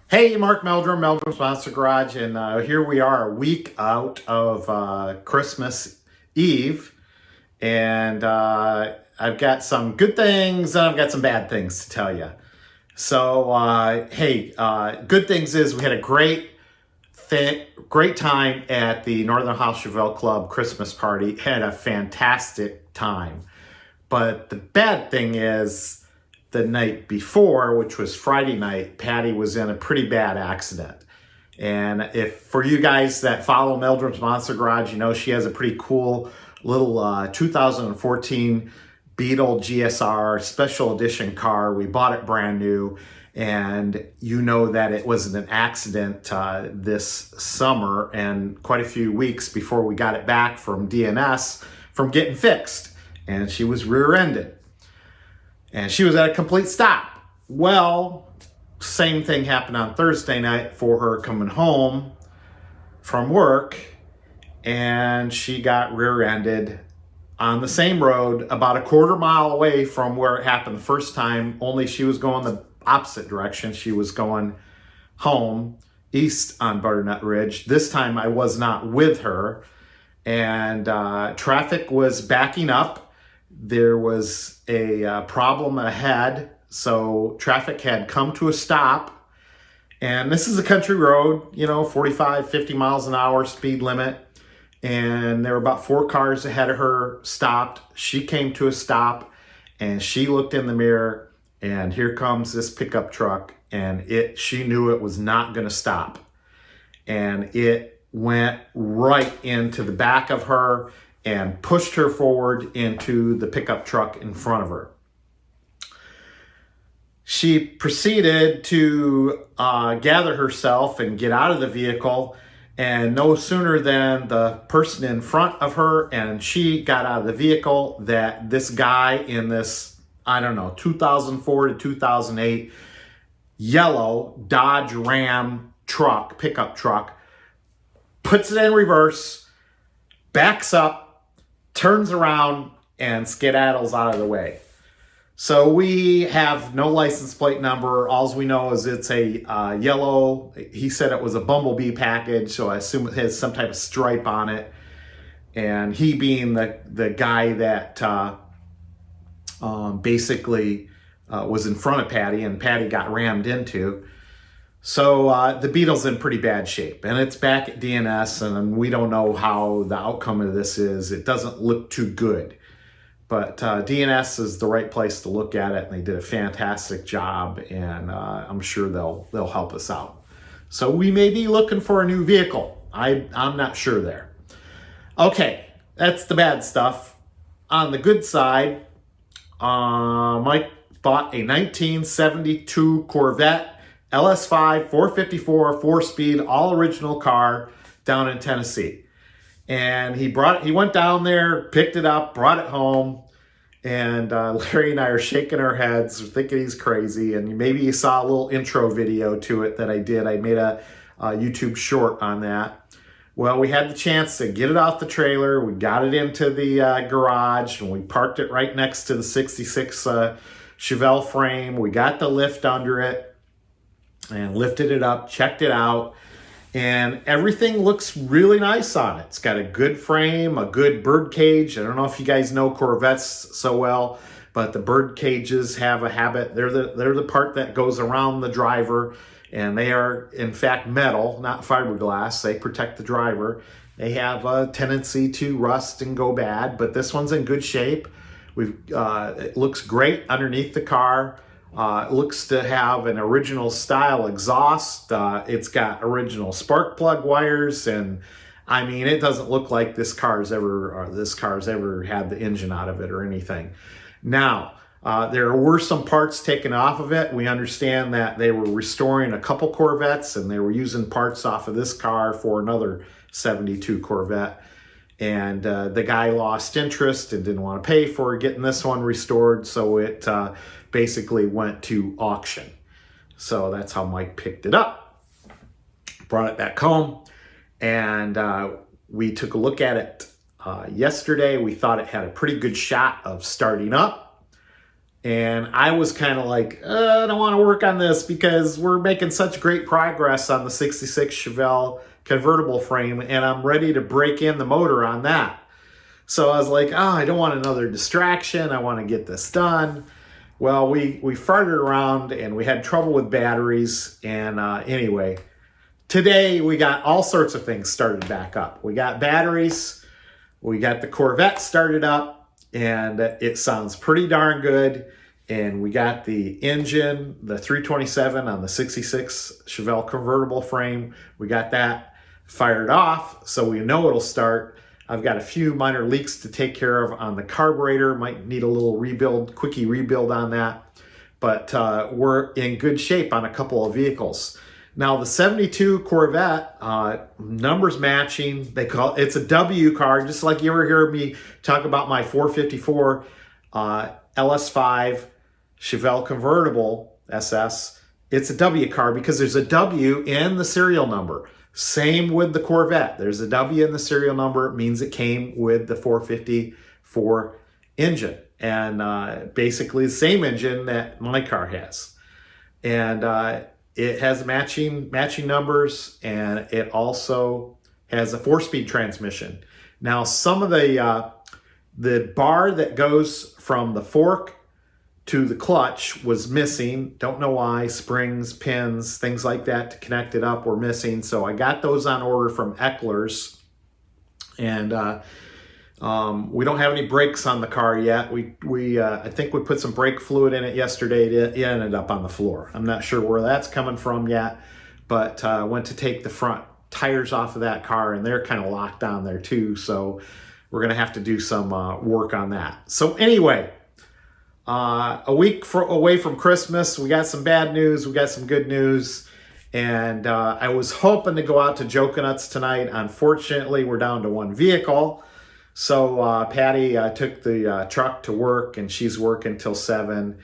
Hey, Mark Meldrum, Meldrum's Monster Garage, and here we are a week out of Christmas Eve, and I've got some good things and I've got some bad things to tell you. So, good things is we had a great time at the Northern House Chevelle Club Christmas party. Had a fantastic time. But the bad thing is the night before, which was Friday night, Patty was in a pretty bad accident. And if for you guys that follow Meldrum's Monster Garage, you know she has a pretty cool little 2014 Beetle GSR special edition car. We bought it brand new, and you know that it was an accident this summer and quite a few weeks before we got it back from DNS from getting fixed. And she was rear-ended. And she was at a complete stop. Well, same thing happened on Thursday night for her coming home from work, and she got rear-ended on the same road about a quarter mile away from where it happened the first time, only she was going the opposite direction. She was going home east on Butternut Ridge. This time I was not with her, and traffic was backing up. There was a problem ahead, so traffic had come to a stop. And this is a country road, 45, 50 miles an hour speed limit. And there were about 4 cars ahead of her stopped. She came to a stop, and she looked in the mirror, and here comes this pickup truck, and she knew it was not going to stop. And it went right into the back of her and pushed her forward into the pickup truck in front of her. She proceeded to gather herself and get out of the vehicle, and no sooner than the person in front of her and she got out of the vehicle that this guy in this, 2004 to 2008 yellow Dodge Ram truck, pickup truck, puts it in reverse, backs up, turns around, and skedaddles out of the way. So we have no license plate number. All we know is it's a yellow. He said it was a Bumblebee package, so I assume it has some type of stripe on it. And he being the guy that basically was in front of Patty, and Patty got rammed into. So the Beetle's in pretty bad shape, and it's back at DNS, and we don't know how the outcome of this is. It doesn't look too good, but DNS is the right place to look at it, and they did a fantastic job, and I'm sure they'll help us out. So we may be looking for a new vehicle. I'm not sure there. Okay, that's the bad stuff. On the good side, Mike bought a 1972 Corvette LS5 454 4-speed all original car down in Tennessee. And he went down there, picked it up, brought it home, and Larry and I are shaking our heads, thinking he's crazy. And maybe you saw a little intro video to it that I did. I made a YouTube short on that. Well, we had the chance to get it off the trailer. We got it into the garage, and we parked it right next to the 66 Chevelle frame. We got the lift under it and lifted it up, checked it out, and everything looks really nice on it. It's got a good frame, a good bird cage. I don't know if you guys know Corvettes so well, but the bird cages have a habit. They're the part that goes around the driver, and they are, in fact, metal, not fiberglass. They protect the driver. They have a tendency to rust and go bad, but this one's in good shape. It looks great underneath the car. It looks to have an original style exhaust. It's got original spark plug wires, and it doesn't look like this car's ever had the engine out of it or anything. Now, there were some parts taken off of it. We understand that they were restoring a couple Corvettes, and they were using parts off of this car for another 72 Corvette. And the guy lost interest and didn't want to pay for getting this one restored, so it basically went to auction. So that's how Mike picked it up, brought it back home, and we took a look at it yesterday. We thought it had a pretty good shot of starting up, And I was kind of like, I don't want to work on this because we're making such great progress on the 66 Chevelle convertible frame, and I'm ready to break in the motor on that. So I was like, I don't want another distraction. I want to get this done. Well, we farted around and we had trouble with batteries. And anyway, today we got all sorts of things started back up. We got batteries. We got the Corvette started up, and it sounds pretty darn good. And we got the engine, the 327 on the 66 Chevelle convertible frame. We got that fired off, so we know it'll start. I've got a few minor leaks to take care of on the carburetor. Might need a little rebuild, quickie rebuild on that. But we're in good shape on a couple of vehicles. Now the 72 Corvette, numbers matching. They call it's a W car, just like you ever hear me talk about my 454 LS5 Chevelle convertible SS. It's a W car because there's a W in the serial number. Same with the Corvette. There's a W in the serial number. It means it came with the 454 engine. And basically the same engine that my car has. And it has matching numbers, and it also has a 4-speed transmission. Now, some of the bar that goes from the fork to the clutch was missing. Don't know why. Springs, pins, things like that to connect it up were missing. So I got those on order from Eckler's. And we don't have any brakes on the car yet. I think we put some brake fluid in it yesterday. It ended up on the floor. I'm not sure where that's coming from yet, but I went to take the front tires off of that car, and they're kind of locked on there too. So we're going to have to do some work on that. So anyway, a week away from Christmas, we got some bad news, we got some good news, and I was hoping to go out to Joconuts tonight. Unfortunately, we're down to one vehicle. So Patty took the truck to work, and she's working till 7.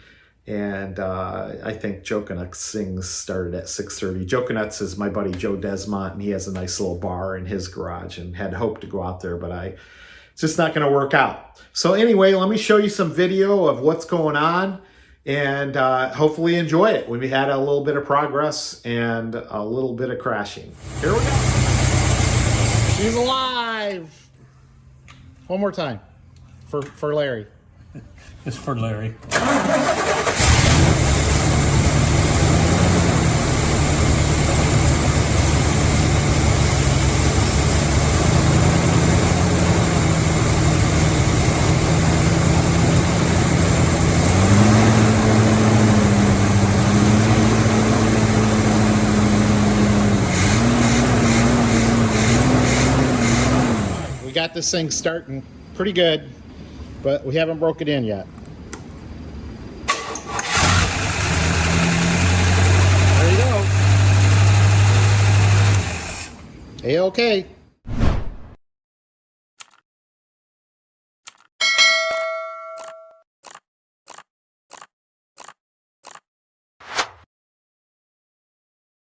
And I think Joconuts things started at 6:30. Joconuts is my buddy Joe Desmont, and he has a nice little bar in his garage, and had hoped to go out there, but it's just not going to work out. So anyway, let me show you some video of what's going on, and hopefully enjoy it. We had a little bit of progress and a little bit of crashing. Here we go. She's alive. One more time for Larry. It's for Larry. We got this thing starting pretty good, but we haven't broke it in yet. There you go. A-okay.